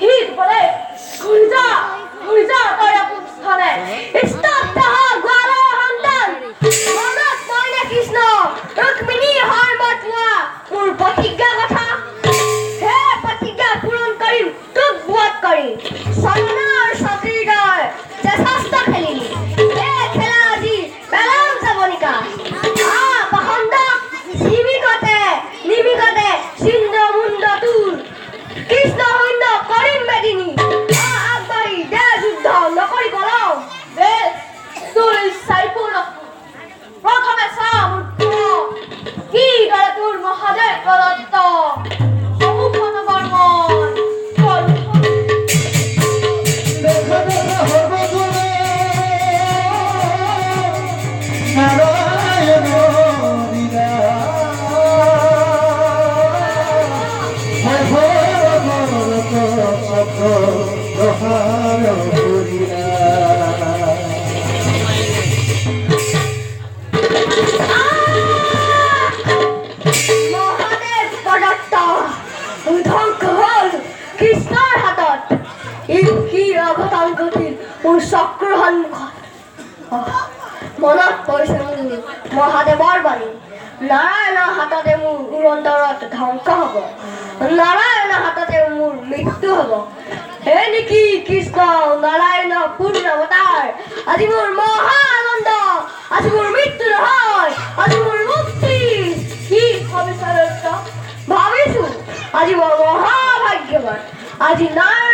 হিত বলে ঘুৰি যা তই স্থানে স্তব্ধ গোৱালৰ সন্তান মনত মইনা কৃষ্ণ ৰুক্মিণী হয় মতোৱা মোৰ প্ৰতিজ্ঞা কথা হে প্ৰতিজ্ঞা পূৰণ কৰিম তোক বধ কৰিম চন্দনৰ ছটিৰ দৰে চেষ্টা খেলিলি এই খেলা আজি পেলাম যাবনিকা পাখণ্ড নিবিকতে চিন্দ মুণ্ড তোৰ কৃষ্ণ শূন্য কৰিম বেদিনী আগবাঢ়ি দে যুদ্ধ নকৰি পলাও তোৰ ইচ্ছাই পূৰ্ণ প্ৰথমে চা মোৰ কি দৰে তোৰ মহাদেৱ প্ৰদত্ত সমুখন বৰ্মন মোৰ চক্ৰৰ সন্মুখত মনত পৰিছে মোৰ মহাদেৱৰ বাণী নাৰায়ণৰ হাততে মোৰ উৰন্তৰত ধ্বংস হ'ব নাৰায়ণৰ হাততে মোৰ মৃত্যু হ'ব হে নেকি কৃষ্ণ নাৰায়ণ পূৰ্ণ অৱতাৰ আজি মোৰ মহা আনন্দ আজি মোৰ মৃত্যু নহয় আজি মোৰ মুক্তি কি ভাবিছো আজি মই মহাভাগ্যৱান আজি নাৰায়ণ